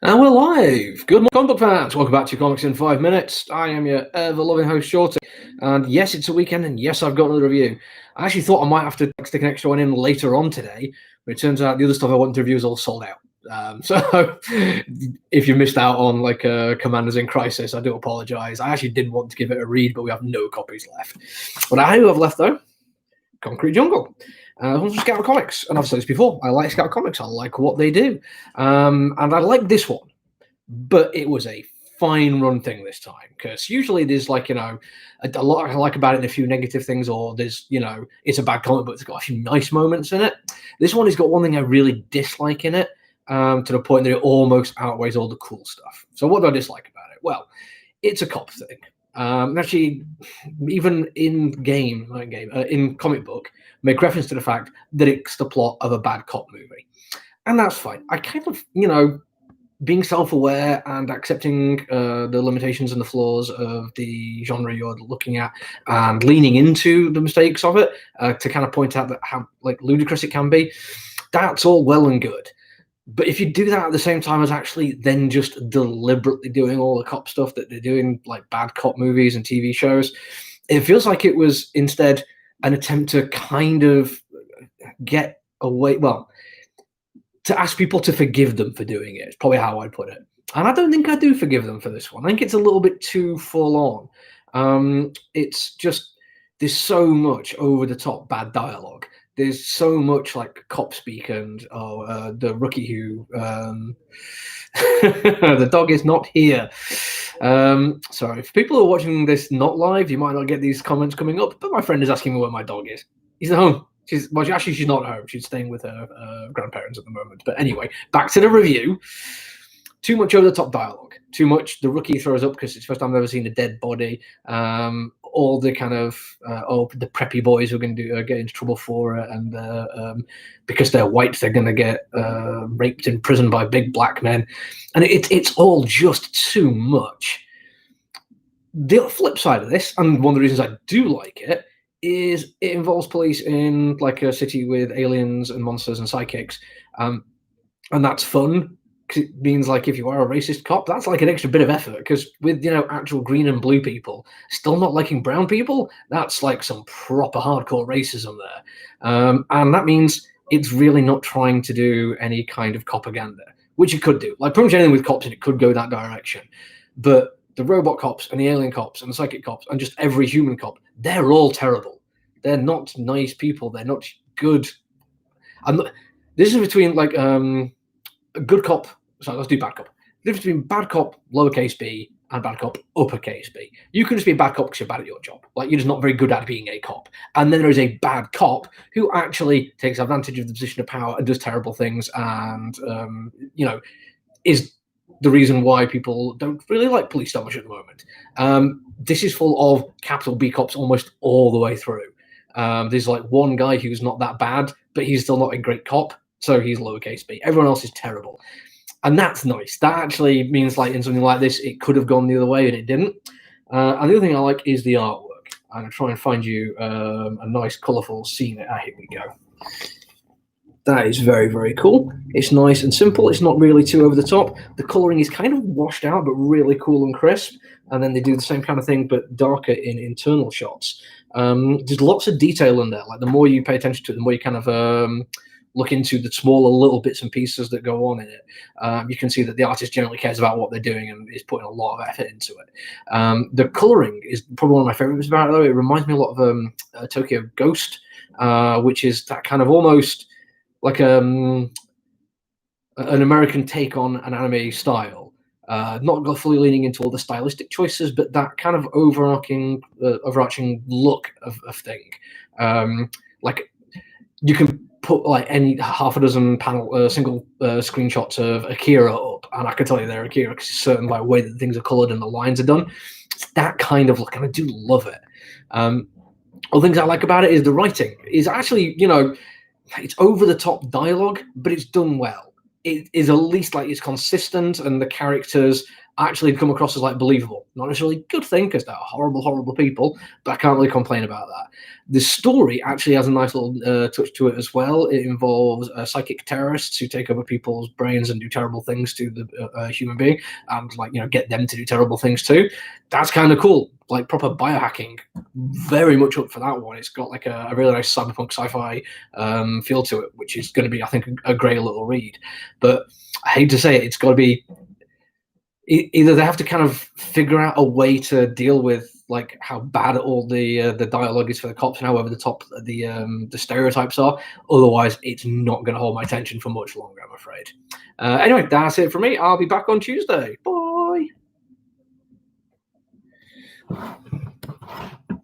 And we're live. Good morning, comic book fans. Welcome back to Comics in 5 Minutes. I am your ever-loving host, Shorty. And yes, it's a weekend, and yes, I've got another review. I actually thought I might have to stick an extra one in later on today, but it turns out the other stuff I wanted to review is all sold out. So if you missed out on like Commanders in Crisis, I do apologize. I actually did want to give it a read, but we have no copies left. What I do have left, though, Concrete Jungle. From Scout Comics, and I've said this before, I like Scout Comics, I like what they do, and I like this one, but it was a fine run thing this time, because usually there's like, a lot I like about it and a few negative things, or there's, it's a bad comic, but it's got a few nice moments in it. This one has got one thing I really dislike in it, to the point that it almost outweighs all the cool stuff. So what do I dislike about it? Well, it's a cop thing. Actually, even in comic book, make reference to the fact that it's the plot of a bad cop movie. And that's fine. I kind of, being self-aware and accepting the limitations and the flaws of the genre you're looking at and leaning into the mistakes of it to kind of point out that how ludicrous it can be, that's all well and good. But if you do that at the same time as actually then just deliberately doing all the cop stuff that they're doing, like bad cop movies and TV shows, it feels like it was instead an attempt to kind of get away, to ask people to forgive them for doing it. It's probably how I'd put it. And I don't think I do forgive them for this one. I think it's a little bit too full on. It's just, there's so much over-the-top bad dialogue. There's so much like cop speak and the rookie who the dog is not here. Sorry, if people are watching this not live, you might not get these comments coming up, but my friend is asking me where my dog is. He's at home. She's not at home. She's staying with her grandparents at the moment. But anyway, back to the review. Too much over-the-top dialogue. Too much. The rookie throws up because it's the first time I've ever seen a dead body. All the kind of the preppy boys are going to get into trouble for it, and because they're white, they're going to get raped in prison by big black men, and it's all just too much. The flip side of this, and one of the reasons I do like it, is it involves police in like a city with aliens and monsters and sidekicks, and that's fun. It means like if you are a racist cop, that's like an extra bit of effort, because with actual green and blue people still not liking brown people, that's like some proper hardcore racism there, and that means it's really not trying to do any kind of propaganda, which it could do. Like pretty much anything with cops, and it could go that direction. But the robot cops and the alien cops and the psychic cops and just every human cop, they're all terrible. They're not nice people. They're not good. This is between like a good cop. So let's do bad cop. The difference between bad cop, lowercase b, and bad cop, uppercase b. You can just be a bad cop because you're bad at your job. Like, you're just not very good at being a cop. And then there is a bad cop who actually takes advantage of the position of power and does terrible things and, is the reason why people don't really like police that much at the moment. This is full of capital B cops almost all the way through. There's like one guy who's not that bad, but he's still not a great cop, so he's lowercase b. Everyone else is terrible. And that's nice. That actually means like in something like this, it could have gone the other way and it didn't. And the other thing I like is the artwork. I'm going to try and find you a nice, colourful scene. Here we go. That is very, very cool. It's nice and simple. It's not really too over the top. The colouring is kind of washed out, but really cool and crisp. And then they do the same kind of thing, but darker in internal shots. There's lots of detail in there. Like the more you pay attention to it, the more you kind of look into the smaller little bits and pieces that go on in it. You can see that the artist generally cares about what they're doing and is putting a lot of effort into it. The colouring is probably one of my favourites about it, though. It reminds me a lot of Tokyo Ghost, which is that kind of almost like an American take on an anime style. Not fully leaning into all the stylistic choices, but that kind of overarching look of thing. Like you can put like any half a dozen single screenshots of Akira up, and I can tell you they're Akira because it's certain by the way that things are colored and the lines are done. It's that kind of look, and I do love it. Other things I like about it is the writing is actually, it's over the top dialogue, but it's done well. It is at least like it's consistent, and the characters actually come across as like believable. Not necessarily a good thing because they're horrible, horrible people, but I can't really complain about that. The story actually has a nice little touch to it as well. It involves psychic terrorists who take over people's brains and do terrible things to the human being, and like get them to do terrible things too. That's kind of cool, like proper biohacking. Very much up for that one. It's got like a really nice cyberpunk sci-fi feel to it, which is going to be, I think, a great little read. But I hate to say it, it's got to be either they have to kind of figure out a way to deal with like how bad all the dialogue is for the cops and how over the top the stereotypes are. Otherwise, it's not going to hold my attention for much longer, I'm afraid. Anyway, that's it for me. I'll be back on Tuesday. Bye.